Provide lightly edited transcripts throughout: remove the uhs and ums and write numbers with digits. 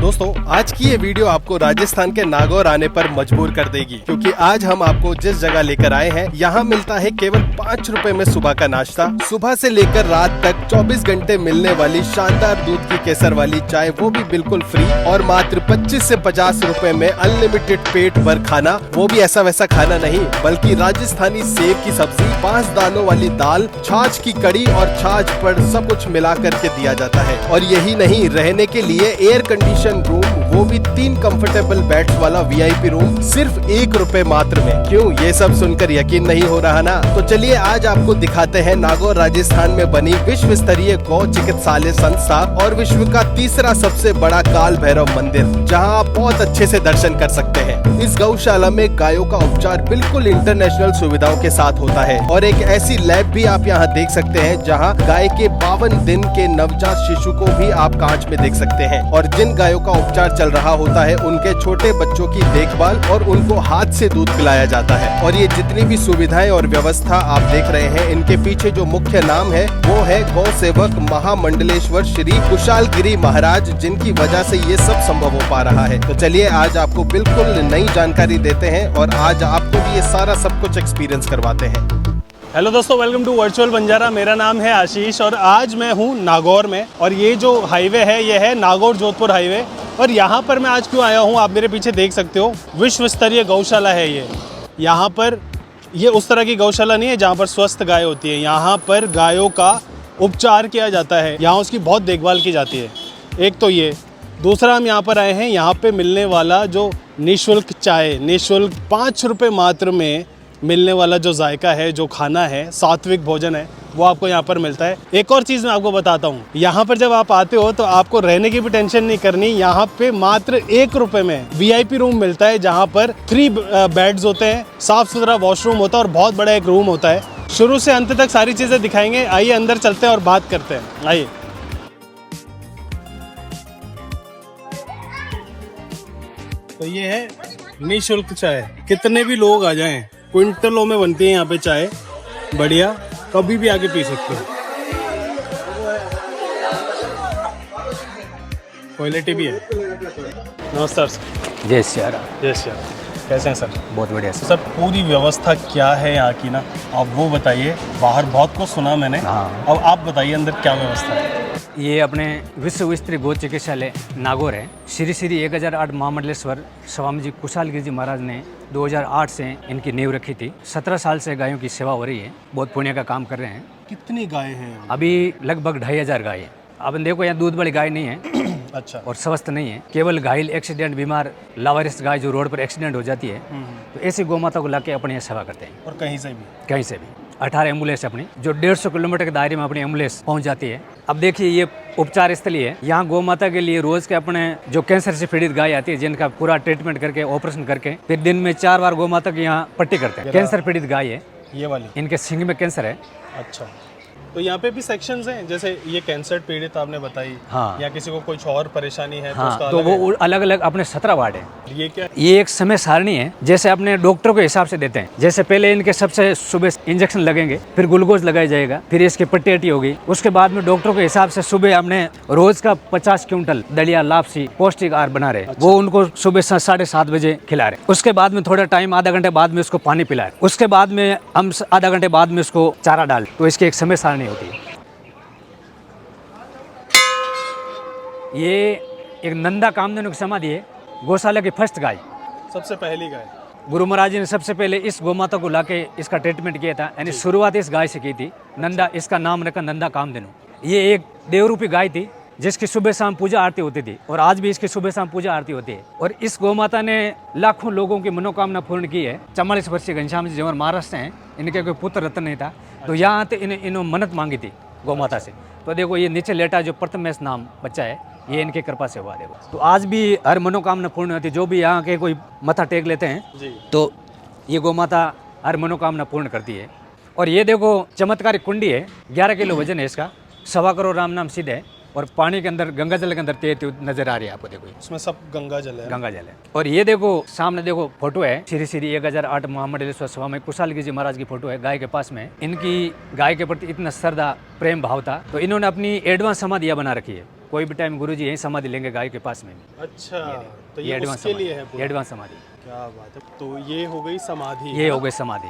दोस्तों आज की ये वीडियो आपको राजस्थान के नागौर आने पर मजबूर कर देगी, क्योंकि आज हम आपको जिस जगह लेकर आए हैं यहाँ मिलता है केवल 5 रुपए में सुबह का नाश्ता। सुबह से लेकर रात तक 24 घंटे मिलने वाली शानदार दूध की केसर वाली चाय, वो भी बिल्कुल फ्री, और मात्र 25 से 50 रुपए में अनलिमिटेड पेट भर खाना। वो भी ऐसा वैसा खाना नहीं, बल्कि राजस्थानी सेब की सब्जी, 5 दानों वाली दाल, छाछ की कड़ी और छाछ पर सब कुछ मिला करके दिया जाता है। और यही नहीं, रहने के लिए एयर कंडीशन रूम, वो भी 3 कंफर्टेबल बेड्स वाला VIP रूम सिर्फ 1 रुपए मात्र में। क्यों, ये सब सुनकर यकीन नहीं हो रहा ना? तो चलिए आज आपको दिखाते हैं नागौर राजस्थान में बनी विश्व स्तरीय गौ चिकित्सालय संस्था और विश्व का तीसरा सबसे बड़ा काल भैरव मंदिर, जहां आप बहुत अच्छे से दर्शन कर सकते हैं। इस गौशाला में गायों का उपचार बिल्कुल इंटरनेशनल सुविधाओं के साथ होता है, और एक ऐसी लैब भी आप यहाँ देख सकते हैं जहाँ गाय के 52 दिन के नवजात शिशु को भी आप कांच में देख सकते हैं। और जिन गायों का उपचार चल रहा होता है उनके छोटे बच्चों की देखभाल और उनको हाथ से दूध पिलाया जाता है। और ये जितनी भी सुविधाएं और व्यवस्था आप देख रहे हैं, इनके पीछे जो मुख्य नाम है वो है गौ सेवक महामंडलेश्वर श्री कुशालगिरी महाराज, जिनकी वजह से ये सब संभव हो पा रहा है। तो चलिए आज आपको बिल्कुल नई जानकारी देते हैं और आज आपको भी ये सारा सब कुछ एक्सपीरियंस करवाते हैं। हेलो दोस्तों, वेलकम टू वर्चुअल बंजारा। मेरा नाम है आशीष और आज मैं हूँ नागौर में, और ये जो हाईवे है ये है नागौर जोधपुर हाईवे। और यहाँ पर मैं आज क्यों आया हूँ, आप मेरे पीछे देख सकते हो, विश्व स्तरीय गौशाला है ये। यहाँ पर ये उस तरह की गौशाला नहीं है जहाँ पर स्वस्थ गाय होती है, यहाँ पर गायों का उपचार किया जाता है, यहाँ उसकी बहुत देखभाल की जाती है। एक तो ये, दूसरा हम यहाँ पर आए हैं, यहाँ पे मिलने वाला जो निःशुल्क चाय, निःशुल्क 5 रुपये मात्र में मिलने वाला जो जायका है, जो खाना है, सात्विक भोजन है, वो आपको यहाँ पर मिलता है। एक और चीज़ मैं आपको बताता हूँ, यहाँ पर जब आप आते हो तो आपको रहने की भी टेंशन नहीं करनी। यहाँ पे मात्र 1 रुपए में VIP रूम मिलता है, जहाँ पर 3 बेड्स होते हैं, साफ सुथरा वॉशरूम होता है और बहुत बड़ा एक रूम होता है। शुरू से अंत तक सारी चीज़ें दिखाएंगे। आइए अंदर चलते हैं और बात करते हैं। आइए। तो ये है निःशुल्क चाय, कितने भी लोग आ जाएं, क्विंटलों में बनती है यहाँ पे चाय, बढ़िया, कभी भी आके पी सकते हो। क्वालिटी भी है। नमस्कार सर। जय श्री राम। जय श्री राम। कैसे हैं सर? बहुत बढ़िया सर। सर पूरी व्यवस्था क्या है यहाँ की ना, आप वो बताइए। बाहर बहुत कुछ सुना मैंने, हाँ। अब आप बताइए अंदर क्या व्यवस्था है। ये अपने विश्व स्तरीय गौ चिकित्सालय नागौर है। श्री श्री 1008 महामंडलेश्वर स्वामी जी कुशालगिरी जी महाराज ने 2008 से इनकी नींव रखी थी। 17 साल से गायों की सेवा हो रही है, बहुत पुण्य का काम कर रहे हैं। कितनी गाय हैं अभी लगभग 2500 गाय है। अब देखो यहाँ दूध वाली गाय नहीं है अच्छा। और स्वस्थ नहीं है, केवल घायल, एक्सीडेंट, बीमार, लावारिस गाय जो रोड पर एक्सीडेंट हो जाती है, तो ऐसी गौ माता को लाके अपने यहाँ सेवा करते हैं। और कहीं से भी 18 एम्बुलेंस अपनी, जो 150 किलोमीटर के दायरे में अपनी एम्बुलेंस पहुंच जाती है। अब देखिए ये उपचार स्थली है। यहाँ गौ माता के लिए रोज के अपने जो कैंसर से पीड़ित गाय आती है, जिनका पूरा ट्रीटमेंट करके, ऑपरेशन करके, फिर दिन में 4 बार गौ माता की यहाँ पट्टी करते हैं। कैंसर पीड़ित गाय है ये वाली, इनके सींग में कैंसर है। अच्छा। तो यहाँ पे भी सेक्शंस हैं, जैसे ये कैंसर पीड़ित आपने बताई, हाँ। या किसी को कुछ और परेशानी है तो हाँ, उसका तो अलग है? वो अलग अलग अपने 17 वार्ड है। ये क्या? ये एक समय सारणी है, जैसे अपने डॉक्टरों के हिसाब से देते हैं। जैसे पहले इनके सबसे सुबह इंजेक्शन लगेंगे, फिर ग्लूकोज लगाया जाएगा, फिर इसकी पट्टी अट्टी होगी। उसके बाद में डॉक्टरों के हिसाब से सुबह हमने रोज का 50 क्विंटल दलिया, लापसी, पौष्टिक आहार बना रहे। वो उनको सुबह 7:30 बजे खिला रहे। उसके बाद में थोड़ा टाइम, आधा घंटे बाद में उसको पानी पिला रहे। उसके बाद में हम आधा घंटे बाद में उसको चारा डाल। तो इसकी एक समय सारणी होती है। ये एक नंदा कामधेनु की समाधि है, गौशाला की फर्स्ट गाय, सबसे पहली गाय। गुरु महाराज जी ने सबसे पहले इस गौ माता को लाके इसका ट्रीटमेंट किया था, यानी शुरुआत इस गाय से की थी। नंदा, इसका नाम रखा नंदा कामधेनु। ये एक देवरूपी गाय थी जिसकी सुबह शाम पूजा आरती होती थी, और आज भी इसकी सुबह शाम पूजा आरती होती है। और इस गौ माता ने लाखों लोगों की मनोकामना पूर्ण की है। 44 वर्षीय घनश्याम जी जवर महाराष्ट्र हैं, इनके कोई पुत्र रत्न नहीं था, तो यहाँ आते इन्होंने मन्नत मांगी थी गौ माता से। तो देखो ये नीचे लेटा जो प्रथमेश नाम बच्चा है, ये इनके कृपा से हुआ। देखो, तो आज भी हर मनोकामना पूर्ण होती है। जो भी यहाँ के कोई मथा टेक लेते हैं जी, तो ये गौ माता हर मनोकामना पूर्ण करती है। और ये देखो चमत्कारिक कुंडी है, 11 किलो वजन है इसका, 1.25 करोड़ राम नाम सिद्ध है। और पानी के अंदर, गंगा जल के अंदर तैरती नजर आ रही है आपको। देखो इसमें सब गंगा जल है। गंगा जल है। और ये देखो सामने देखो फोटो है, श्री श्री 1008 महामंडलेश्वर स्वामी कुशालगिरी जी महाराज की फोटो है गाय के पास में। इनकी गाय के प्रति इतना श्रद्धा, प्रेम भाव था, तो इन्होंने अपनी एडवांस समाधियां बना रखी है। कोई भी टाइम गुरुजी यही समाधि लेंगे गाय के पास में भी। अच्छा, तो ये एडवांस उसके लिए है समाधि, पूरा। एडवांस समाधि। क्या बात है। तो ये हो गई समाधि, ये हो गई समाधि।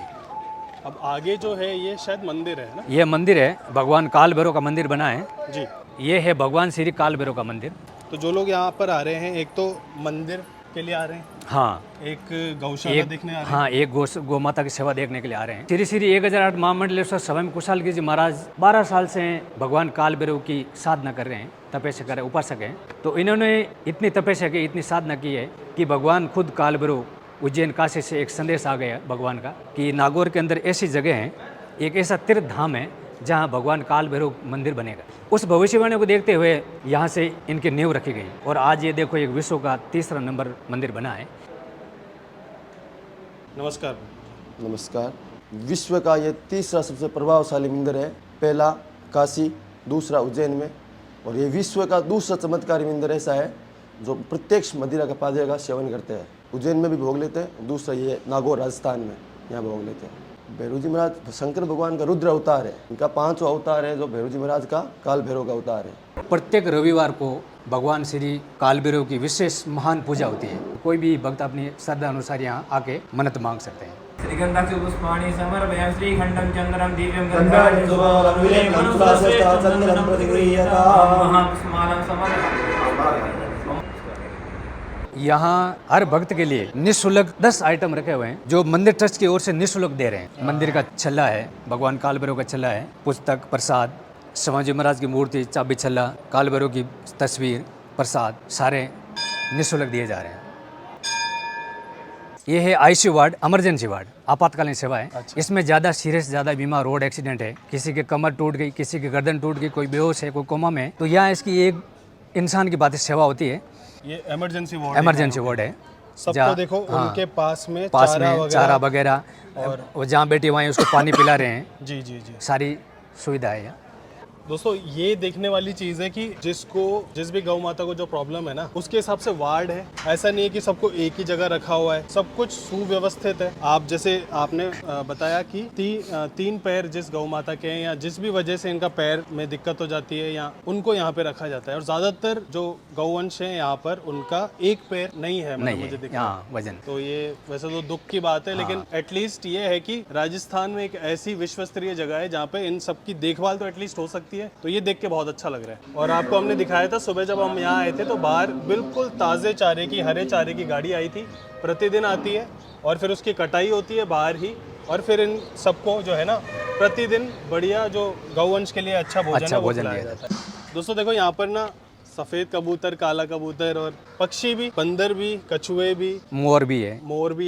अब आगे जो है ये शायद मंदिर है ना? ये मंदिर है, भगवान काल भैरव का मंदिर बना है। जी। ये है भगवान श्री काल भैरव का मंदिर। तो जो लोग यहाँ पर आ रहे हैं, एक तो मंदिर के लिए आ रहे हैं, हाँ, एक गौशाला देखने आ रहे हैं। हाँ, एक गौ माता की सेवा देखने के लिए आ रहे हैं। श्री श्री 1008 महामंडलेश्वर स्वयं कुशाल जी महाराज 12 साल से भगवान काल भैरव की साधना कर रहे हैं, तपस्या कर रहे हैं, उपासक हैं। तो इन्होंने इतनी तपस्या की, इतनी साधना की है कि भगवान खुद काल भैरव उज्जैन काशी से एक संदेश आ गया भगवान का कि नागौर के अंदर ऐसी जगह है, एक ऐसा तीर्थ धाम है जहाँ भगवान काल भैरव मंदिर बनेगा। उस भविष्यवाणी को देखते हुए यहाँ से इनकी नींव रखी गई और आज ये देखो एक विश्व का 3रा नंबर मंदिर बना है। नमस्कार। नमस्कार। विश्व का ये 3रा सबसे प्रभावशाली मंदिर है। पहला काशी, दूसरा उज्जैन में, और ये विश्व का दूसरा चमत्कारी मंदिर ऐसा है जो प्रत्यक्ष मदिरा का पादे का सेवन करते हैं। उज्जैन में भी भोग लेते हैं, दूसरा ये नागौर राजस्थान में यहाँ भोग लेते हैं। भैरव जी महाराज शंकर भगवान का रुद्र अवतार है। इनका 5 अवतार है, जो भैरव जी महाराज का काल भैरव का अवतार है। प्रत्येक रविवार को भगवान श्री काल भैरव की विशेष महान पूजा होती है। कोई भी भक्त अपनी श्रद्धा अनुसार यहाँ आके मन्नत मांग सकते हैं। श्रीगंधाक्षि पुष्पाणि समर्पयामि श्रीखण्डं चन्द्रं दिव्यं गन्धानि शुभं चन्द्रं प्रतिगृह्यता महापुष्पमालां समर्पयामि। यहाँ हर भक्त के लिए निःशुल्क 10 आइटम रखे हुए हैं जो मंदिर ट्रस्ट की ओर से निःशुल्क दे रहे हैं। मंदिर का छल्ला है, भगवान काल भैरव का छल्ला है, पुस्तक, प्रसाद, शिवाजी महाराज की मूर्ति, चाबी छल्ला, काल भैरव की तस्वीर, प्रसाद, सारे निःशुल्क दिए जा रहे हैं। ये है आईसीयू वार्ड, इमरजेंसी वार्ड, आपातकालीन सेवा है। इसमें ज़्यादा सीरियस, ज़्यादा बीमार, रोड एक्सीडेंट है, किसी की कमर टूट गई, किसी की गर्दन टूट गई, कोई बेहोश है, कोई कोमा में, तो यहाँ इसकी एक इंसान की बातें सेवा होती है। ये इमरजेंसी वार्ड, इमरजेंसी वार्ड है। सबको देखो उनके पास में चारा वगैरह और जहाँ बैठी वहीं उसको पानी पिला रहे हैं। जी जी जी, सारी सुविधा है यहाँ। दोस्तों ये देखने वाली चीज़ है कि जिस भी गौ माता को जो प्रॉब्लम है ना, उसके हिसाब से वार्ड है। ऐसा नहीं है कि सबको एक ही जगह रखा हुआ है, सब कुछ सुव्यवस्थित है। आप जैसे आपने बताया कि 3 पैर जिस गौ माता के हैं या जिस भी वजह से इनका पैर में दिक्कत हो जाती है, या उनको यहाँ पे रखा जाता है। और ज्यादातर जो गौवंश है यहाँ पर, उनका एक पैर नहीं है, नहीं मुझे है दिखा। यहाँ वजन। तो ये वैसे तो दुख की बात है, लेकिन एटलीस्ट ये है कि राजस्थान में एक ऐसी विश्व स्तरीय जगह है जहाँ पे इन सब की देखभाल तो एटलीस्ट हो सकती है। तो ये देख के बहुत अच्छा लग रहा है। और आपको हमने दिखाया था सुबह जब हम यहाँ आए थे, तो बाहर बिल्कुल ताज़े चारे की, हरे चारे की गाड़ी आई थी। प्रतिदिन आती है और फिर उसकी कटाई होती है बाहर ही, और फिर इन सबको जो है ना प्रतिदिन बढ़िया जो गौवंश के लिए अच्छा भोजन है वो खिलाया जाता है। दोस्तों देखो यहाँ पर ना सफ़ेद कबूतर, काला कबूतर और पक्षी भी, बंदर भी, कछुए भी, मोर भी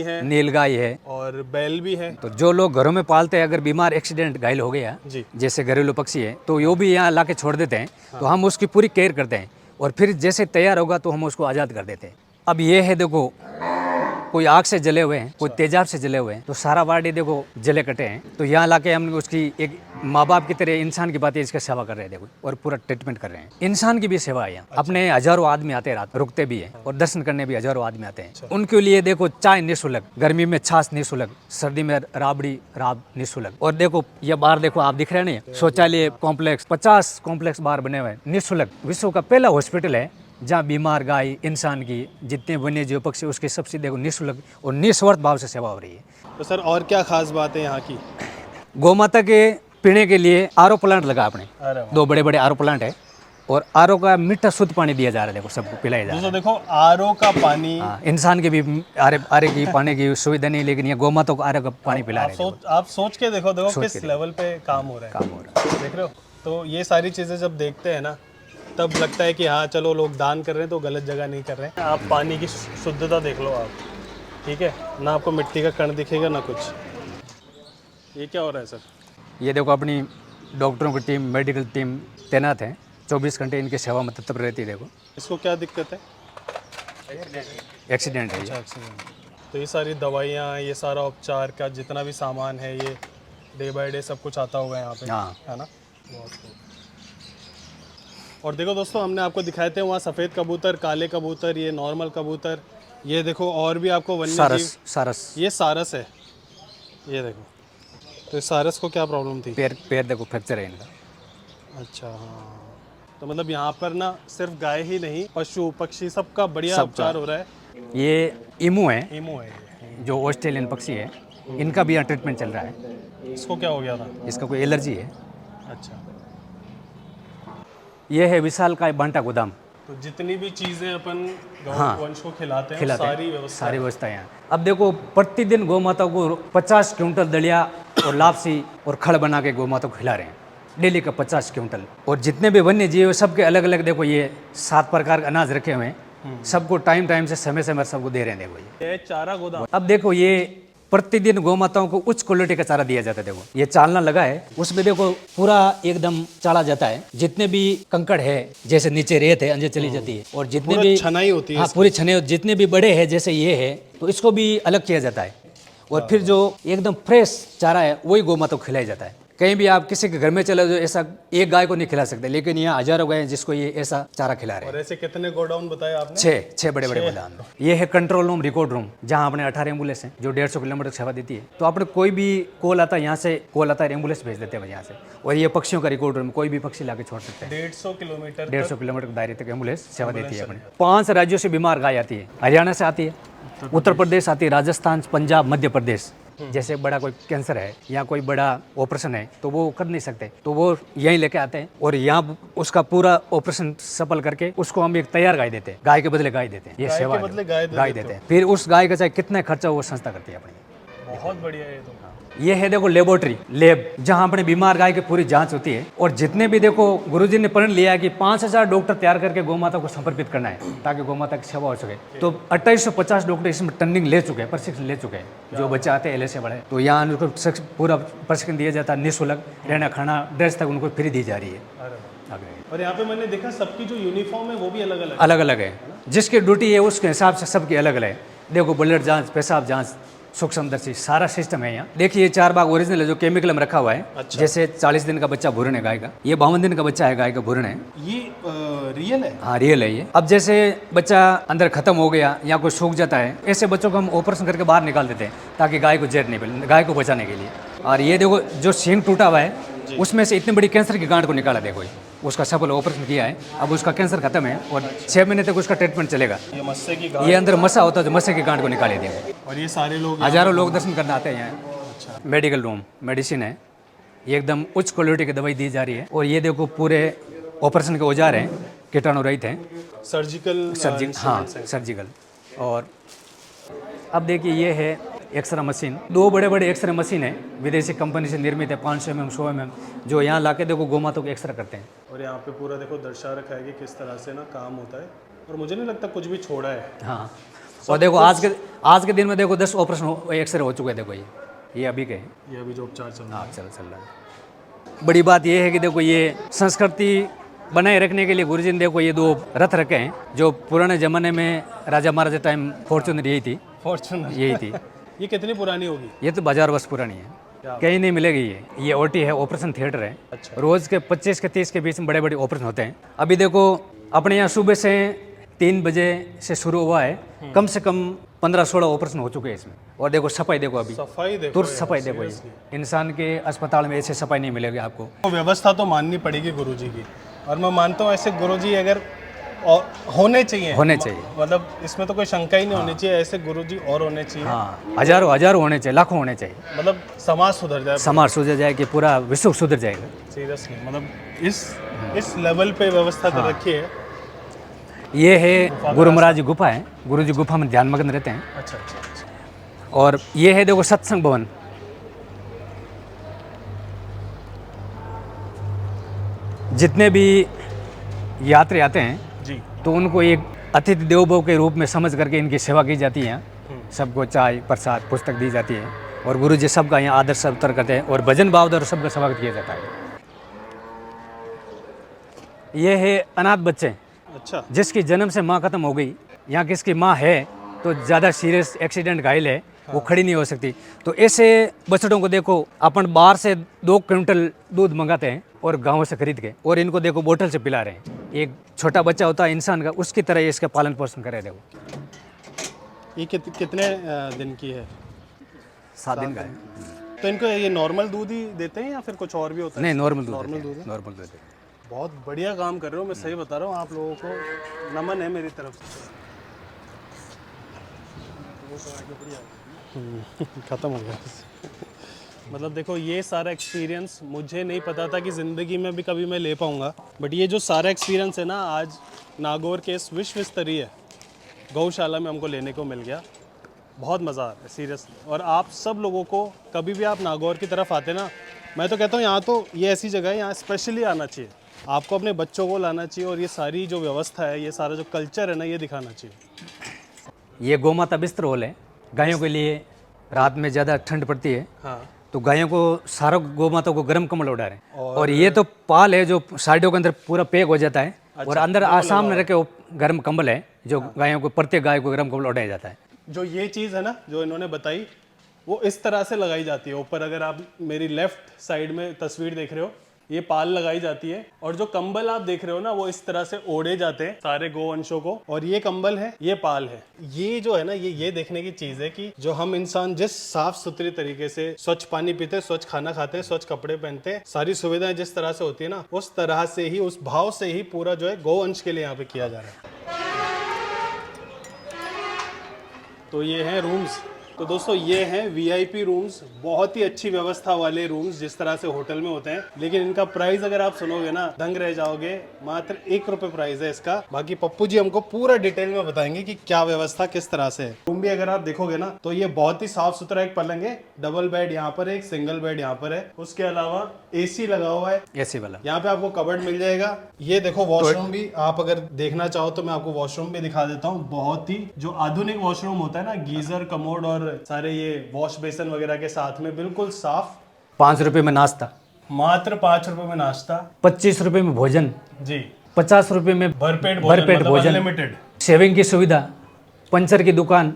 है, नीलगाय है और बैल भी है। तो जो लोग घरों में पालते हैं, अगर बीमार, एक्सीडेंट, घायल हो गया, जैसे घरेलू पक्षी है, तो वो भी यहाँ ला के छोड़ देते हैं। तो हम उसकी पूरी केयर करते हैं और फिर जैसे तैयार होगा तो हम उसको आज़ाद कर देते हैं। अब ये है देखो, कोई आग से जले हुए हैं, कोई तेजाब से जले हुए हैं, तो सारा वार्ड ये देखो जले कटे हैं। तो यहाँ लाके हम उसकी एक माँ बाप की तरह इंसान की बातें इसका सेवा कर रहे हैं देखो, और पूरा ट्रीटमेंट कर रहे हैं। इंसान की भी सेवा है यहाँ। अपने हजारों आदमी आते हैं, रात रुकते भी हैं और दर्शन करने भी हजारों आदमी आते हैं। उनके लिए देखो चाय निःशुल्क, गर्मी में छाछ निःशुल्क, सर्दी में राब निःशुल्क। और देखो ये बाहर देखो, आप दिख रहे हैं ना, शौचालय कॉम्प्लेक्स, 50 कॉम्प्लेक्स बाहर बने हुए हैं निःशुल्क। विश्व का पहला हॉस्पिटल है जहाँ बीमार गाय, इंसान की, जितने वन्य जीव पक्षी, उसके सबसे देखो निःशुल्क और निस्वार्थ भाव से सेवा हो रही है। तो सर और क्या खास बात है यहाँ की? गौ माता के पीने के लिए आरओ प्लांट लगा अपने, 2 बड़े आरओ प्लांट है, और आरओ का मीठा शुद्ध पानी दिया जा रहा है, देखो सबको पिलाया जा रहा है। देखो आरओ का पानी, इंसान के भी आरे की पानी की सुविधा नहीं, लेकिन ये गौ माता को आरओ का पानी पिला रहे हैं। आप सोच के देखो किस लेवल पे काम हो रहा है, देख रहे हो। तो ये सारी चीज़ें जब देखते हैं ना, तब लगता है कि हाँ चलो लोग दान कर रहे हैं तो गलत जगह नहीं कर रहे हैं। आप पानी की शुद्धता देख लो आप, ठीक है ना, आपको मिट्टी का कण दिखेगा ना कुछ। ये क्या हो रहा है सर? ये देखो अपनी डॉक्टरों की टीम, मेडिकल टीम तैनात है, 24 घंटे इनकी सेवा में तत्पर रहती है। देखो इसको क्या दिक्कत है? एक्सीडेंट है। एक्सीडेंट। तो ये सारी दवाइयाँ, ये सारा उपचार का जितना भी सामान है, ये डे बाय डे सब कुछ आता होगा यहाँ पे, है ना? बहुत। और देखो दोस्तों, हमने आपको दिखाए थे वहाँ सफ़ेद कबूतर, काले कबूतर, ये नॉर्मल कबूतर, ये देखो और भी आपको वन्य सारस, ये सारस है, ये देखो। तो इस सारस को क्या प्रॉब्लम थी? पैर देखो फ्रैक्चर है इनका। अच्छा हाँ, तो मतलब यहाँ पर ना सिर्फ गाय ही नहीं, पशु पक्षी सबका बढ़िया सबका। उपचार हो रहा है। ये ईमू है, ईमू है ये। जो ऑस्ट्रेलियन पक्षी है, इनका भी यहाँ ट्रीटमेंट चल रहा है। इसको क्या हो गया था? इसका कोई एलर्जी है। अच्छा, ये है विशाल का बांटा गोदाम। तो जितनी भी चीजें अपन गौ हाँ, वंश को खिलाते हैं खिलाते सारी हैं, व्यवस्था सारी व्यवस्था यहाँ। अब देखो प्रतिदिन गौ माता को 50 क्विंटल दलिया और लापसी और खड़ बना के गौ माता को खिला रहे हैं, डेली का 50 क्विंटल। और जितने भी वन्य जीव सबके अलग अलग देखो ये 7 प्रकार के अनाज रखे हुए हैं, सबको टाइम टाइम से समय समय सबको दे रहे हैं। देखो ये चारा गोदाम। अब देखो ये प्रतिदिन गौ माताओं को उच्च क्वालिटी का चारा दिया जाता है। देखो ये चालना लगा है, उसमें देखो पूरा एकदम चाला जाता है। जितने भी कंकड़ है, जैसे नीचे रेत है, अंदर चली जाती है। और जितने पूरा भी छनाई होती है हाँ, पूरी छने, जितने भी बड़े हैं जैसे ये है, तो इसको भी अलग किया जाता है। और फिर जो एकदम फ्रेश चारा है वही गौ माता को खिलाया जाता है। कहीं भी आप किसी के घर में चले जाओ, ऐसा एक गाय को नहीं खिला सकते, लेकिन यहाँ हजारों गाय हैं जिसको ये ऐसा चारा खिला रहे हैं। और ऐसे कितने गोडाउन बताए आपने? 6 बड़े बड़े गोदाम। ये है कंट्रोल रूम, रिकॉर्ड रूम, जहाँ अपने 18 एम्बुलेंस हैं जो 150 किलोमीटर सेवा देती है। तो अपने कोई भी कॉल आता है यहाँ से, कॉल आता है एम्बुलेंस भेज देते हैं यहाँ से। और ये पक्षियों का रिकॉर्ड रूम, कोई भी पक्षी लाके छोड़ सकते हैं। 150 किलोमीटर 150 किलोमीटर के दायरे तक एम्बुलेंस सेवा देती है अपने। 5 राज्यों से बीमार गाय आती है। हरियाणा से आती है, उत्तर प्रदेश आती है, राजस्थान, पंजाब, मध्य प्रदेश। जैसे बड़ा कोई कैंसर है या कोई बड़ा ऑपरेशन है तो वो कर नहीं सकते, तो वो यहीं लेके आते हैं और यहाँ उसका पूरा ऑपरेशन सफल करके उसको हम एक तैयार गाय देते हैं। गाय के बदले गाय देते हैं। ये सेवा के बदले गाय देते हैं। फिर उस गाय का चाहे कितना खर्चा हो वो संस्था करती है अपनी। बहुत बढ़िया है ये तो। ये है देखो लेबोरेटरी, लैब, जहाँ अपने बीमार गाय की पूरी जांच होती है। और जितने भी देखो गुरुजी ने प्रण लिया है कि 5000 डॉक्टर तैयार करके गौ माता को समर्पित करना है ताकि गौ माता की सेवा हो सके। तो 2850 डॉक्टर इसमें ट्रेनिंग ले चुके हैं, प्रशिक्षण ले चुके हैं। जो बच्चे आते हैं एल से बड़े, तो यहाँ उनको पूरा प्रशिक्षण दिया जाता है निःशुल्क। रहना खाना ड्रेस तक उनको फ्री दी जा रही है। और यहाँ पे मैंने देखा सबकी जो यूनिफॉर्म है वो भी अलग अलग अलग अलग है, जिसकी ड्यूटी है उसके हिसाब से सबकी अलग अलग है। देखो ब्लड जांच, पेशाब जांच, सूक्ष्मदर्शी, सारा सिस्टम है यहाँ। देखिए 4 बाग ओरिजिनल है जो केमिकल में रखा हुआ है। अच्छा। जैसे 40 दिन का बच्चा भूरण है गाय का, ये 52 दिन का बच्चा है गाय का भूरण है। ये रियल है? हाँ रियल है ये। अब जैसे बच्चा अंदर खत्म हो गया या कोई सूख जाता है, ऐसे बच्चों को हम ऑपरेशन करके बाहर निकाल देते हैं ताकि गाय को जहर नहीं मिले, गाय को बचाने के लिए। और ये देखो जो सींग टूटा हुआ है उसमें से इतनी बड़ी कैंसर की गांठ को निकाला। देखो उसका सफल ऑपरेशन किया है, अब उसका कैंसर खत्म है और 6 महीने तक उसका ट्रीटमेंट चलेगा। ये मस्से की ये अंदर मस्सा होता है जो मस्से की गांठ को निकाले देंगे। और ये सारे लोग हजारों लोग दर्शन करने आते हैं यहाँ। मेडिकल रूम, मेडिसिन है, ये एकदम उच्च क्वालिटी की दवाई दी जा रही है। और ये देखो पूरे ऑपरेशन के औजार हैं, कीटाणु रहित हैं, सर्जिकल। और अब देखिए ये है एक्सरे मशीन, 2 बड़े बड़े एक्सरे मशीन है, विदेशी कंपनी से निर्मित है, 500 mm 100 mm, जो यहाँ लाके देखो गौ माता को एक्सरे करते हैं। और यहाँ पे पूरा देखो दर्शा रखा है कि किस तरह से ना काम होता है। और मुझे नहीं लगता कुछ भी छोड़ा है। हाँ, और देखो आज के दिन में देखो 10 ऑपरेशन एक्सरे हो चुके हैं। देखो ये अभी के हैं। ये अभी जो उपचार चल रहा है। हाँ चल रहा है। बड़ी बात ये है कि देखो ये संस्कृति बनाए रखने के लिए गुरुजी ने देखो ये 2 रथ रखे हैं, जो पुराने ज़माने में राजा महाराजा टाइम फॉर्चूनर यही थी। फॉर्चूनर यही थी। ये कितनी पुरानी होगी? ये तो 1000 वर्ष पुरानी है, कहीं नहीं मिलेगी। ये ओटी है, ऑपरेशन थिएटर है। अच्छा। रोज के 25 के 30 के बीच में बड़े बड़े ऑपरेशन होते हैं। अभी देखो अपने यहाँ सुबह से 3 बजे से शुरू हुआ है, कम से कम 15-16 ऑपरेशन हो चुके हैं इसमें। और देखो सफाई देखो, अभी सफाई देखो, तुरंत सफाई देखो। ये इंसान के अस्पताल में ऐसे सफाई नहीं मिलेगी आपको। तो व्यवस्था तो माननी पड़ेगी गुरुजी की, और मैं मानता हूँ ऐसे गुरुजी अगर और होने चाहिए मतलब इसमें तो कोई शंका ही नहीं होनी चाहिए। ऐसे गुरुजी और होने चाहिए। हाँ, हजारों होने चाहिए, लाखों होने चाहिए। मतलब समाज सुधर जाए, समाज सुधर जाए कि पूरा विश्व सुधर जाएगा। सीरियसली मतलब इस लेवल पे व्यवस्था कर रखी है। ये है गुरु महाराज जी गुफा है, गुरु जी गुफा में ध्यान मग्न रहते हैं। अच्छा। और ये है देखो सत्संग भवन, जितने भी यात्री आते हैं जी, तो उनको एक अतिथि देवो भव के रूप में समझ करके इनकी सेवा की जाती है। सबको चाय, प्रसाद, पुस्तक दी जाती है और गुरु जी सबका यहाँ आदर सत्कार करते हैं और भजन भाव द्वारा सबका स्वागत किया जाता है। ये है अनाथ बच्चे, अच्छा, जिसकी जन्म से माँ खत्म हो गई या किसकी माँ है तो ज़्यादा सीरियस एक्सीडेंट घायल है, वो खड़ी नहीं हो सकती, तो ऐसे बछड़ों को देखो अपन बाहर से 2 क्विंटल दूध मंगाते हैं और गाँव से खरीद के, और इनको देखो बोतल से पिला रहे हैं। एक छोटा बच्चा होता है इंसान का, उसकी तरह इसका पालन पोषण करे। देखो ये कितने दिन की है? 7 दिन का है। तो इनको ये नॉर्मल दूध ही देते हैं या फिर कुछ और भी होता है? नहीं, नॉर्मल दूध नॉर्मल देते हैं, दूध है। नॉर्मल दूध देते हैं। बहुत बढ़िया काम कर रहे हो, मैं सही बता रहा हूँ, आप लोगों को नमन है मेरी तरफ से। खत्म हो गया। मतलब देखो, ये सारा एक्सपीरियंस मुझे नहीं पता था कि ज़िंदगी में भी कभी मैं ले पाऊँगा, बट ये जो सारा एक्सपीरियंस है ना, आज नागौर के इस विश्व स्तरीय गौशाला में हमको लेने को मिल गया। बहुत मज़ा आ रहा है सीरियसली। और आप सब लोगों को कभी भी आप नागौर की तरफ आते ना, मैं तो कहता हूँ यहाँ तो ये ऐसी जगह है, यहाँ स्पेशली आना चाहिए। आपको अपने बच्चों को लाना चाहिए और ये सारी जो व्यवस्था है, ये सारा जो कल्चर है ना, ये दिखाना चाहिए। ये गौमाता बिस्तर हॉल है गायों के लिए। रात में ज़्यादा ठंड पड़ती है हाँ, तो गायों को सारा गौमाता को गर्म कंबल उड़ा रहे हैं। और ये तो पाल है जो साइडों के अंदर पूरा पैक हो जाता है। और अंदर सामने रखे वो गर्म कंबल है जो गायों को, प्रत्येक गाय को गर्म कंबल उड़ाया जाता है। जो ये चीज़ है ना जो इन्होंने बताई, वो इस तरह से लगाई जाती है ऊपर। अगर आप मेरी लेफ्ट साइड में तस्वीर देख रहे हो, ये पाल लगाई जाती है। और जो कंबल आप देख रहे हो ना, वो इस तरह से ओढ़े जाते हैं सारे गोवंशों को। और ये कंबल है, ये पाल है। ये जो है ना, ये देखने की चीज़ है कि जो हम इंसान जिस साफ सुथरी तरीके से स्वच्छ पानी पीते हैं, स्वच्छ खाना खाते हैं, स्वच्छ कपड़े पहनते हैं, सारी सुविधाएं जिस तरह से होती है ना, उस तरह से ही, उस भाव से ही पूरा जो है गोवंश के लिए यहाँ पे किया जा रहा है। तो ये हैं रूम्स। तो दोस्तों ये हैं वीआईपी रूम्स, बहुत ही अच्छी व्यवस्था वाले रूम्स जिस तरह से होटल में होते हैं। लेकिन इनका प्राइस अगर आप सुनोगे ना, दंग रह जाओगे। मात्र 1 रुपये प्राइस है इसका। बाकी पप्पू जी हमको पूरा डिटेल में बताएंगे कि क्या व्यवस्था किस तरह से है। रूम भी अगर आप देखोगे ना, तो ये बहुत ही साफ सुथरा। एक पलंग है, डबल बेड यहाँ पर है, एक सिंगल बेड यहाँ पर है। उसके अलावा एसी लगा हुआ है, एसी वाला। यहाँ पे आपको कबर्ड मिल जाएगा। ये देखो वॉशरूम भी आप अगर देखना चाहो तो मैं आपको वॉशरूम भी दिखा देता हूँ। बहुत ही जो आधुनिक वॉशरूम होता है ना, गीजर, कमोड और सारे ये वॉश बेसन वगैरह के साथ में, बिल्कुल साफ। 5 रुपये में नाश्ता, मात्र 5 रुपए में नाश्ता, 25 रुपये में भोजन जी, 50 रुपये में भरपेट भरपेट भोजन, अनलिमिटेड, शेविंग की सुविधा, पंचर की दुकान,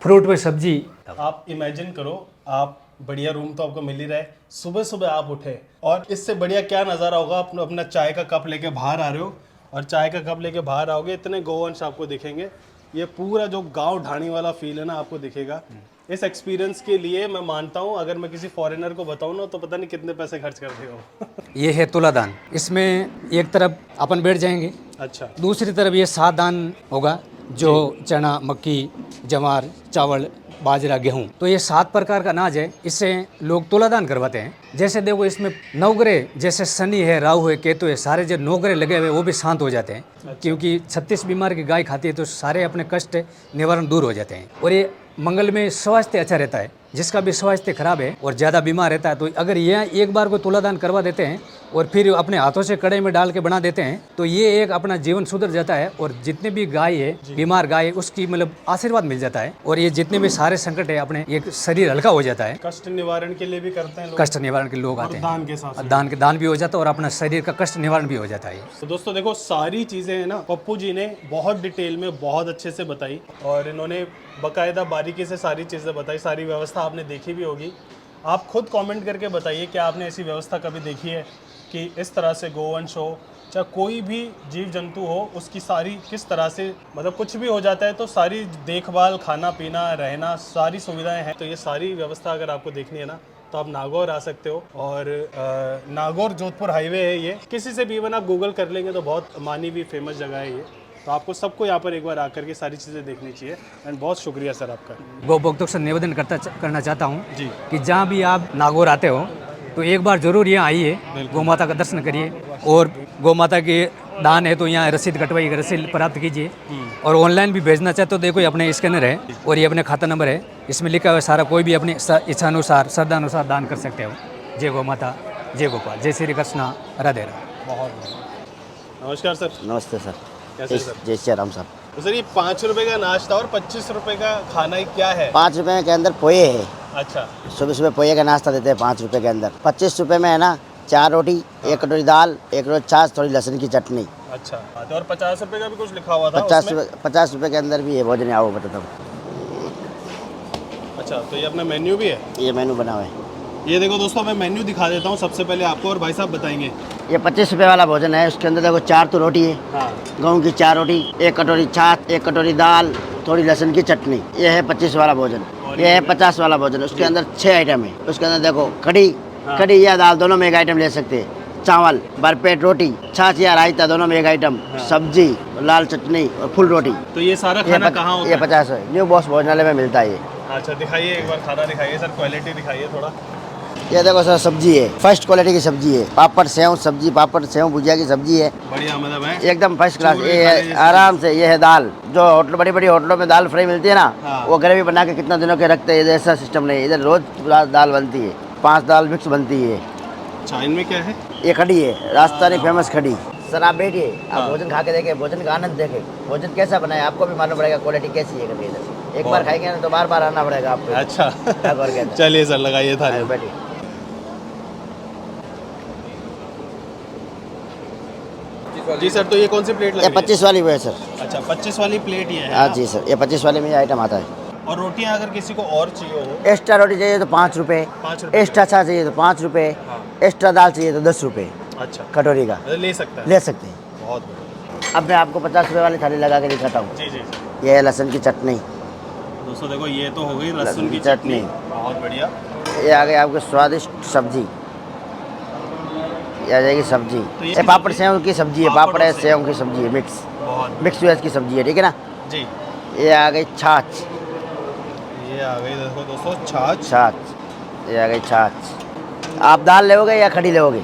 फ्रूट में सब्जी। आप इमेजिन करो, आप बढ़िया रूम तो आपको मिल ही रहा है। सुबह सुबह आप उठे और इससे बढ़िया क्या नज़ारा होगा। अपना चाय का कप लेके बाहर आ रहे हो और चाय का कप लेके बाहर आओगे, इतने गोवंश आपको दिखेंगे। ये पूरा जो गांव ढाणी वाला फील है ना, आपको दिखेगा। इस एक्सपीरियंस के लिए मैं मानता हूँ, अगर मैं किसी फॉरेनर को बताऊँ ना, तो पता नहीं कितने पैसे खर्च कर देगा। ये है तुलादान। इसमें एक तरफ अपन बैठ जाएंगे, अच्छा, दूसरी तरफ ये 7 दान होगा, जो चना, मक्की, जवार, चावल, बाजरा, गेहूं। तो ये 7 प्रकार का अनाज है। इससे लोग तुलादान करवाते हैं। जैसे देखो, इसमें 9 ग्रह, जैसे शनि है, राहु है, केतु है, सारे जो 9 ग्रह लगे हुए वो भी शांत हो जाते हैं। क्योंकि 36 बीमार की गाय खाती है तो सारे अपने कष्ट निवारण दूर हो जाते हैं। और ये मंगल में स्वास्थ्य अच्छा रहता है। जिसका भी स्वास्थ्य खराब है और ज़्यादा बीमार रहता है, तो अगर ये एक बार को तुलादान करवा देते हैं और फिर अपने हाथों से कड़े में डाल के बना देते हैं, तो ये एक अपना जीवन सुधर जाता है। और जितने भी गाय है, बीमार गाय है, उसकी मतलब आशीर्वाद मिल जाता है। और ये जितने भी सारे संकट है, अपने एक शरीर हल्का हो जाता है। कष्ट निवारण के लिए भी करते हैं लोग, कष्ट निवारण के लोग आते हैं, दान के साथ, दान भी हो जाता है और अपना शरीर का कष्ट निवारण भी हो जाता है। तो दोस्तों देखो, सारी चीज़ें हैं ना, पप्पू जी ने बहुत डिटेल में, बहुत अच्छे से बताई। और इन्होंने बाकायदा बारीकी से सारी चीज़ें बताई। सारी व्यवस्था आपने देखी भी होगी। आप खुद कमेंट करके बताइए कि आपने ऐसी व्यवस्था कभी देखी है कि इस तरह से गोवंश हो, चाहे कोई भी जीव जंतु हो, उसकी सारी किस तरह से, मतलब कुछ भी हो जाता है तो सारी देखभाल, खाना पीना, रहना, सारी सुविधाएं हैं। तो ये सारी व्यवस्था अगर आपको देखनी है ना, तो आप नागौर आ सकते हो। और नागौर जोधपुर हाईवे है ये। किसी से भी इवन आप गूगल कर लेंगे तो बहुत मानी हुई फेमस जगह है ये। तो आपको सबको यहाँ पर एक बार आकर के सारी चीज़ें देखनी चाहिए। एंड बहुत शुक्रिया सर आपका। गौ भक्तों से निवेदन करना चाहता हूँ जी कि जहाँ भी आप नागौर आते हो तो एक बार जरूर यहाँ आइए, गौ माता का दर्शन करिए। और गौ माता के दान है तो यहाँ रसीद कटवाइए, रसीद प्राप्त कीजिए। और ऑनलाइन भी भेजना चाहते हो, देखो ये अपने स्कैनर है और ये अपने खाता नंबर है, इसमें लिखा हुआ है सारा। कोई भी अपनी इच्छानुसार, श्रद्धानुसार दान कर सकते हो। जय गौ माता, जय गोपाल, जय श्री कृष्णा, राधे राधे। बहुत नमस्कार सर। नमस्ते सर। कैसे सर? जय श्री राम सर। तो सर ये 5 रुपए का नाश्ता और 25 रुपए का खाना ही क्या है? 5 रुपए के अंदर पोहे है। अच्छा, सुबह सुबह पोहे का नाश्ता देते हैं 5 रुपए के अंदर। 25 रुपए में है ना 4 रोटी, 1 कटोरी दाल, 1 रोटी छाछ, थोड़ी लहसुन की चटनी। अच्छा। तो और 50 रुपए का भी कुछ लिखा हुआ था 50 रुपए के अंदर भी है भोजन। आओ बताता हूँ। अच्छा, तो ये अपना मेन्यू भी है? ये मेनू बना हुआ है। ये देखो दोस्तों, मैं मेन्यू दिखा देता हूँ सबसे पहले आपको, और भाई साहब बताएंगे। ये 25 रुपए वाला भोजन है। उसके अंदर देखो 4 तो रोटी है, हाँ, गेहूँ की 4 रोटी, 1 कटोरी छाछ, 1 कटोरी दाल, थोड़ी लहसुन की चटनी। ये है 25 वाला भोजन। ये है 50 वाला भोजन। उसके अंदर 6 आइटम है। उसके अंदर देखो कढ़ी, कढ़ी या दाल दोनों में एक आइटम ले सकते हैं। चावल, भरपेट रोटी, छाछ या रायता दोनों में एक आइटम, सब्जी, लाल चटनी और फुल रोटी। तो ये सारा खाना कहाँ होता ये है? 50 है, न्यू बॉस भोजनालय में मिलता है ये। अच्छा दिखाइए एक बार, खाना दिखाइए सर, क्वालिटी दिखाइए थोड़ा। ये देखो सर, सब्जी है, फर्स्ट क्वालिटी की सब्जी है, पापड़ सेव सब्जी, पापड़ सेव भुजिया की सब्जी है, बढ़िया मतलब है एकदम फर्स्ट क्लास। चूर ये भी खाने है जैसी। आराम से। ये है दाल, जो होटल बड़ी बड़ी होटलों में दाल फ्राई मिलती है ना, हाँ। वो ग्रेवी बना के कितना दिनों के रखते हैं, इधर ऐसा सिस्टम नहीं, इधर रोज दाल बनती है, 5 दाल मिक्स बनती है। अच्छा इनमें क्या है? ये कढ़ी है, राजस्थानी फेमस कढ़ी। सर आप बैठिए, हाँ। आप भोजन खा के देखें, भोजन का आनंद देखें, भोजन कैसा बनाया आपको भी मालूम पड़ेगा, क्वालिटी कैसी है कभी इधर। एक बार खाएंगे ना तो बार बार आना पड़ेगा आपको। अच्छा और क्या? चलिए सर लगाइए थाली। बैठिए। जी सर, तो ये कौन सी प्लेट लग ये रही है? 25 वाली वो है सर। अच्छा 25 वाली प्लेट ये है हाँ ना? जी सर, ये 25 वाले में ये आइटम आता है। और रोटियां अगर किसी को और चाहिए हो? एक्स्ट्रा रोटी चाहिए तो 5 रुपये, 5 रुपये। एक्स्ट्रा छाछ चाहिए तो 5 रुपये, हाँ। एक्स्ट्रा दाल चाहिए तो 10 रुपये अच्छा कटोरी का ले सकता है? ले सकते हैं। बहुत बढ़िया। अब मैं आपको 50 रुपये वाली थाली लगा के दिखाता हूँ। जी जी ये है लहसुन की चटनी, दोस्तों देखो ये तो हो गई लहसुन की चटनी। चटनी, बहुत बढ़िया। ये आ गई आपकी स्वादिष्ट सब्जी, ये आ जाएगी सब्जी। तो ये ये पापड़ सेव की सब्जी है, पापड़ पापड़ है और सेव की सब्जी है, मिक्स बहुत मिक्स वेज की सब्जी है, ठीक है ना। जी। ये आ गई छाछ, ये आ गई देखो दोस्तों छाछ। छाछ, ये आ गई छाछ। आप दाल लोगे या खड़ी लोगे?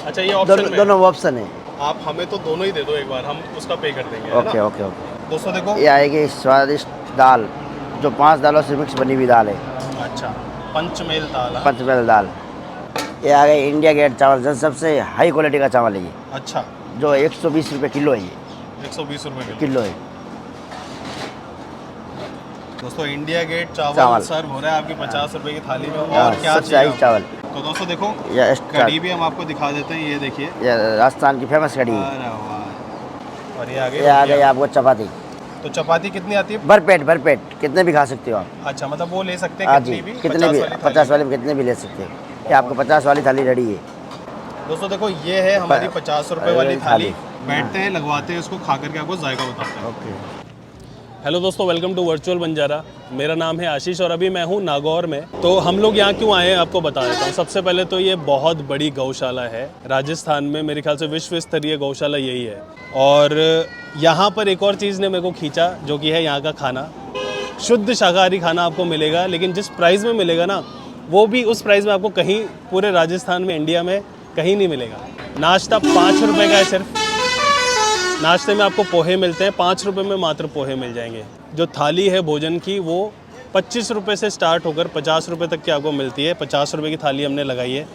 अच्छा ये ऑप्शन में दोनों ऑप्शन है। आप हमें तो दोनों ही दे दो एक बार, हम उसका पे कर देंगे, है ओके ना? Okay okay. दोस्तों देखो ये आएगी स्वादिष्ट दाल, जो 5 दालों से मिक्स बनी हुई दाल है, अच्छा पंचमेल दाल है। पंचमेल दाल। ये आ गई इंडिया गेट चावल, जो सबसे हाई क्वालिटी का चावल है ये, अच्छा जो 120 रुपये किलो है, ये 120 रुपए किलो। किलो है। दोस्तों इंडिया गेट चावल चावल। सर्व हो रहा है आपकी 50 रुपए की थाली में। हाँ, और क्या सबसे चाहिए हाई चावल। आपको? तो दोस्तों देखो ये एक्स्ट्रा, कढ़ी भी हम आपको दिखा देते हैं, ये देखिए। ये राजस्थान की फेमस कढ़ी है। अरे वाह। और ये आ गई ये आ गई रोटियां। आपको चपाती, तो चपाती कितनी आती है? भरपेट कितने भी खा सकते हो आप। अच्छा मतलब वो ले सकते हैं हाँ कितनी जी, भी? कितने भी 50 50 वाले में कितने भी ले सकते हो। ये आपको 50 वाली थाली रेडी है। दोस्तों देखो ये है हमारी 50 रुपए वाली थाली। थाली। बैठते हैं, लगवाते हैं इसको, खा करके आपको जायका बताते हैं। ओके। हेलो दोस्तों, वेलकम टू वर्चुअल बंजारा। मेरा नाम है आशीष और अभी मैं हूँ नागौर में। तो हम लोग यहाँ क्यों आए हैं आपको बता देता हूँ। सबसे पहले तो ये बहुत बड़ी गौशाला है राजस्थान में, मेरे ख्याल से विश्व स्तरीय गौशाला यही है। और यहाँ पर एक और चीज़ ने मेरे को खींचा, जो कि है यहाँ का खाना। शुद्ध शाकाहारी खाना आपको मिलेगा, लेकिन जिस प्राइस में मिलेगा ना, वो भी उस प्राइस में आपको कहीं पूरे राजस्थान में, इंडिया में कहीं नहीं मिलेगा। नाश्ता 5 रुपये का है सिर्फ। नाश्ते में आपको पोहे मिलते हैं, 5 रुपये में मात्र पोहे मिल जाएंगे। जो थाली है भोजन की वो 25 रुपये से स्टार्ट होकर 50 रुपये तक की आपको मिलती है। 50 रुपये की थाली हमने लगाई है।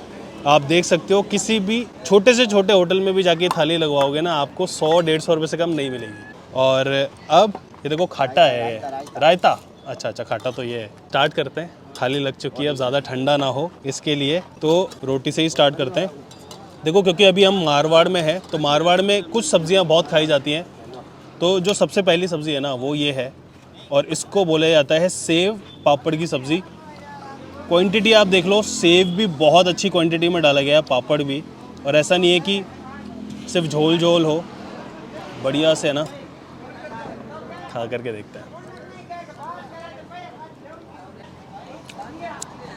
आप देख सकते हो किसी भी छोटे से छोटे होटल में भी जाके थाली लगवाओगे ना, आपको 100-150 रुपये से कम नहीं मिलेगी। और अब ये देखो खाटा है, रायता। अच्छा खाटा तो ये है। स्टार्ट करते हैं, थाली लग चुकी है, अब ज़्यादा ठंडा ना हो इसके लिए तो रोटी से ही स्टार्ट करते हैं। देखो क्योंकि अभी हम मारवाड़ में हैं, तो मारवाड़ में कुछ सब्जियां बहुत खाई जाती हैं। तो जो सबसे पहली सब्ज़ी है ना वो ये है, और इसको बोला जाता है सेव पापड़ की सब्ज़ी। क्वांटिटी आप देख लो, सेव भी बहुत अच्छी क्वांटिटी में डाला गया है, पापड़ भी। और ऐसा नहीं है कि सिर्फ झोल झोल हो, बढ़िया से है ना। खा करके देखते हैं।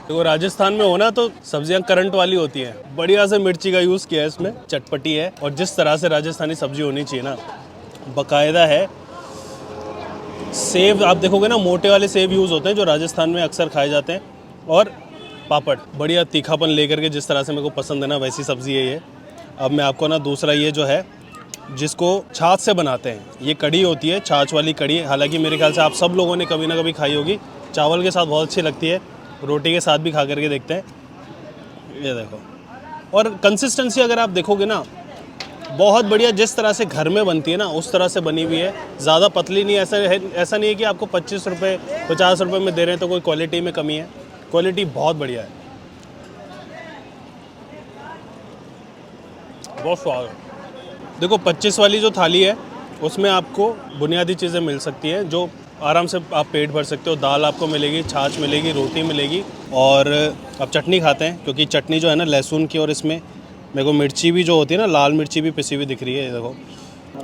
देखो राजस्थान में हो ना तो सब्जियां करंट वाली होती हैं। बढ़िया से मिर्ची का यूज़ किया है इसमें, चटपटी है। और जिस तरह से राजस्थानी सब्जी होनी चाहिए ना, बाकायदा है। सेव आप देखोगे ना, मोटे वाले सेव यूज़ होते हैं जो राजस्थान में अक्सर खाए जाते हैं। और पापड़ बढ़िया तीखापन लेकर के, जिस तरह से मेरे को पसंद है ना, वैसी सब्ज़ी है ये। अब मैं आपको ना दूसरा ये जो है, जिसको छाछ से बनाते हैं, ये कढ़ी होती है, छाछ वाली कढ़ी। हालांकि मेरे ख्याल से आप सब लोगों ने कभी ना कभी खाई होगी। चावल के साथ बहुत अच्छी लगती है, रोटी के साथ भी खा करके देखते हैं। ये देखो, और कंसिस्टेंसी अगर आप देखोगे ना, बहुत बढ़िया। जिस तरह से घर में बनती है ना, उस तरह से बनी हुई है। ज़्यादा पतली नहीं, ऐसा नहीं है कि आपको 25 रुपये 50 रुपये में दे रहे हैं तो कोई क्वालिटी में कमी है। क्वालिटी बहुत बढ़िया है, बहुत स्वाद है। देखो 25 वाली जो थाली है उसमें आपको बुनियादी चीज़ें मिल सकती हैं, जो आराम से आप पेट भर सकते हो। दाल आपको मिलेगी, छाछ मिलेगी, रोटी मिलेगी। और अब चटनी खाते हैं, क्योंकि चटनी जो है ना लहसुन की, और इसमें मेरे को मिर्ची भी जो होती है ना, लाल मिर्ची भी पिसी हुई दिख रही है। ये देखो,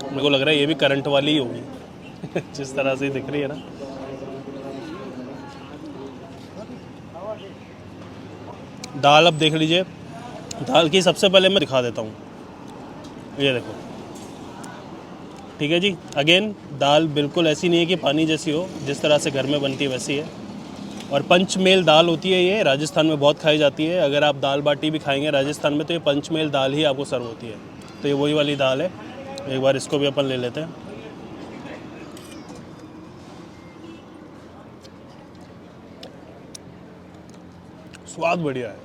मेरे को लग रहा है ये भी करंट वाली ही होगी जिस तरह से दिख रही है ना। दाल अब देख लीजिए, दाल की सबसे पहले मैं दिखा देता हूँ, ये देखो, ठीक है जी। अगेन दाल बिल्कुल ऐसी नहीं है कि पानी जैसी हो, जिस तरह से घर में बनती है वैसी है। और पंचमेल दाल होती है, ये राजस्थान में बहुत खाई जाती है। अगर आप दाल बाटी भी खाएंगे राजस्थान में तो ये पंचमेल दाल ही आपको सर्व होती है। तो ये वही वाली दाल है। एक बार इसको भी अपन ले लेते हैं। स्वाद बढ़िया है।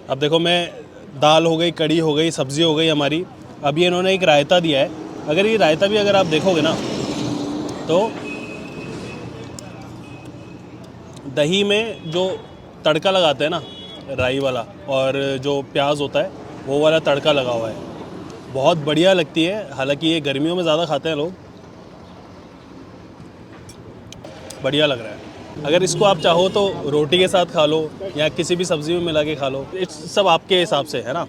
अब देखो, मैं दाल हो गई, कड़ी हो गई, सब्ज़ी हो गई हमारी। अभी इन्होंने एक रायता दिया है। अगर ये रायता भी अगर आप देखोगे ना तो दही में जो तड़का लगाते हैं ना, राई वाला, और जो प्याज होता है वो वाला तड़का लगा हुआ है, बहुत बढ़िया लगती है। हालांकि ये गर्मियों में ज़्यादा खाते हैं लोग, बढ़िया लग रहा है। अगर इसको आप चाहो तो रोटी के साथ खा लो या किसी भी सब्ज़ी में मिला के खा लो, इट्स सब आपके हिसाब से है ना।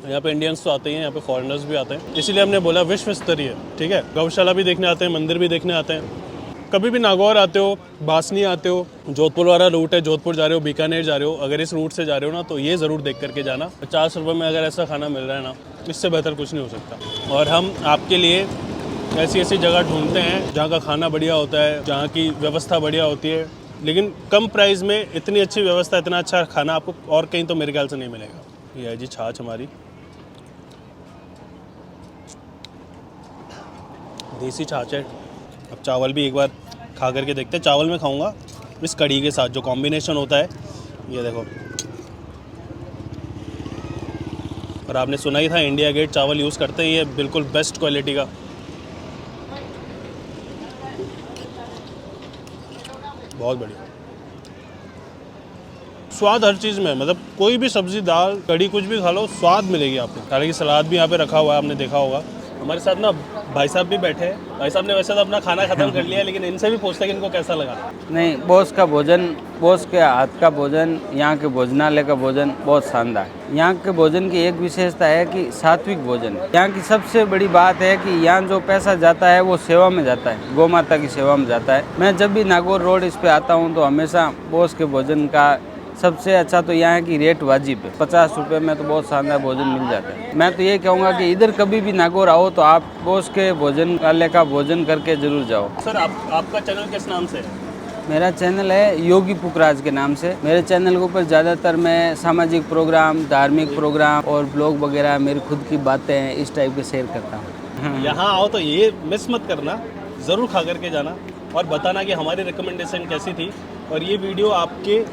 यहाँ पे इंडियंस तो आते ही हैं, यहाँ पे फॉरेनर्स भी आते हैं, इसीलिए हमने बोला विश्व स्तरीय, ठीक है। गौशाला भी देखने आते हैं, मंदिर भी देखने आते हैं। कभी भी नागौर आते हो, बासनी आते हो, जोधपुर वाला रूट है, जोधपुर जा रहे हो, बीकानेर जा रहे हो, अगर इस रूट से जा रहे हो ना तो ये ज़रूर देख करके जाना। 50 रुपये में अगर ऐसा खाना मिल रहा है ना, इससे बेहतर कुछ नहीं हो सकता। और हम आपके लिए ऐसी ऐसी जगह ढूंढते हैं जहाँ का खाना बढ़िया होता है, जहाँ की व्यवस्था बढ़िया होती है, लेकिन कम प्राइस में इतनी अच्छी व्यवस्था, इतना अच्छा खाना आपको और कहीं तो मेरे ख्याल से नहीं मिलेगा। ये है जी छाछ हमारी, देसी छाछ है। अब चावल भी एक बार खा करके देखते हैं। चावल में खाऊंगा इस कढ़ी के साथ, जो कॉम्बिनेशन होता है, ये देखो। और आपने सुना ही था इंडिया गेट चावल यूज़ करते हैं, ये बिल्कुल बेस्ट क्वालिटी का। बहुत बढ़िया स्वाद हर चीज़ में, मतलब कोई भी सब्जी, दाल, कढ़ी, कुछ भी खा लो, स्वाद मिलेगी आपको। हालांकि सलाद भी यहाँ पे रखा हुआ है, आपने देखा होगा। हमारे साथ ना भाई साहब भी बैठे हैं। भाई साहब ने वैसे तो अपना खाना खत्म कर लिया है, लेकिन इनसे भी पूछते हैं कि इनको कैसा लगा। नहीं, बॉस का भोजन, बॉस के हाथ का भोजन, यहाँ के भोजनालय का भोजन बहुत शानदार है। यहाँ के भोजन की एक विशेषता है कि सात्विक भोजन। यहाँ की सबसे बड़ी बात है कि यहाँ जो पैसा जाता है वो सेवा में जाता है, गौ माता की सेवा में जाता है। मैं जब भी नागौर रोड इस पे आता हूँ तो हमेशा बॉस के भोजन का सबसे अच्छा तो यहाँ की रेट वाजिब है। 50 रुपये में तो बहुत शानदार भोजन मिल जाता है। मैं तो ये कहूँगा कि इधर कभी भी नागौर आओ तो आप बॉस के भोजनालय का भोजन करके जरूर जाओ। सर आपका चैनल किस नाम से है? मेरा चैनल है योगी पुखराज के नाम से। मेरे चैनल के ऊपर ज़्यादातर मैं सामाजिक प्रोग्राम, धार्मिक प्रोग्राम और ब्लॉग वगैरह, मेरी खुद की बातें इस टाइप के शेयर करता हूँ। यहाँ आओ तो ये मिस मत करना, ज़रूर खा करके जाना और बताना कि हमारी रिकमेंडेशन कैसी थी। और ये वीडियो आपके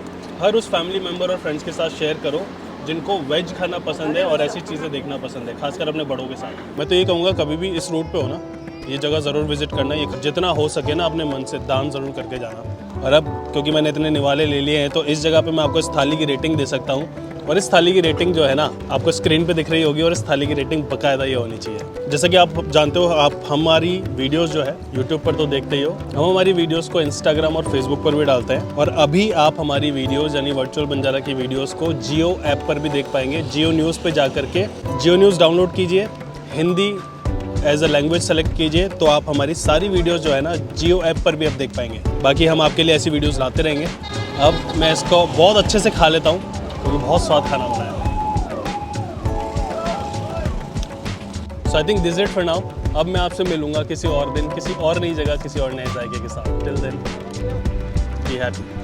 हर उस फैमिली मेम्बर और फ्रेंड्स के साथ शेयर करो जिनको वेज खाना पसंद है और ऐसी चीज़ें देखना पसंद है, खासकर अपने बड़ों के साथ। मैं तो ये कहूँगा कभी भी इस रूट पे हो ना, ये जगह ज़रूर विजिट करना। ये जितना हो सके ना अपने मन से दान ज़रूर करके जाना। और अब क्योंकि मैंने इतने निवाले ले लिए हैं तो इस जगह पे मैं आपको इस थाली की रेटिंग दे सकता हूँ। और इस थाली की रेटिंग जो है ना आपको स्क्रीन पे दिख रही होगी, और इस थाली की रेटिंग बाकायदा ये होनी चाहिए। जैसा कि आप जानते हो, आप हमारी वीडियोस जो है यूट्यूब पर तो देखते ही हो, हम हमारी वीडियोस को इंस्टाग्राम और फेसबुक पर भी डालते हैं। और अभी आप हमारी वीडियोस यानी वर्चुअल बंजारा की वीडियोस को जियो ऐप पर भी देख पाएंगे। जियो न्यूज़ पे जा करके जियो न्यूज़ डाउनलोड कीजिए, Hindi as a language select कीजिए, तो आप हमारी सारी वीडियोस जो है ना जियो ऐप पर भी आप देख पाएंगे। बाकी हम आपके लिए ऐसी वीडियोस लाते रहेंगे। अब मैं इसको बहुत अच्छे से खा लेता हूँ क्योंकि बहुत स्वाद खाना बनाया। So I think this it for now. अब मैं आपसे मिलूंगा किसी और दिन, किसी और नई जगह, किसी और नए जायके के साथ। Till then be happy.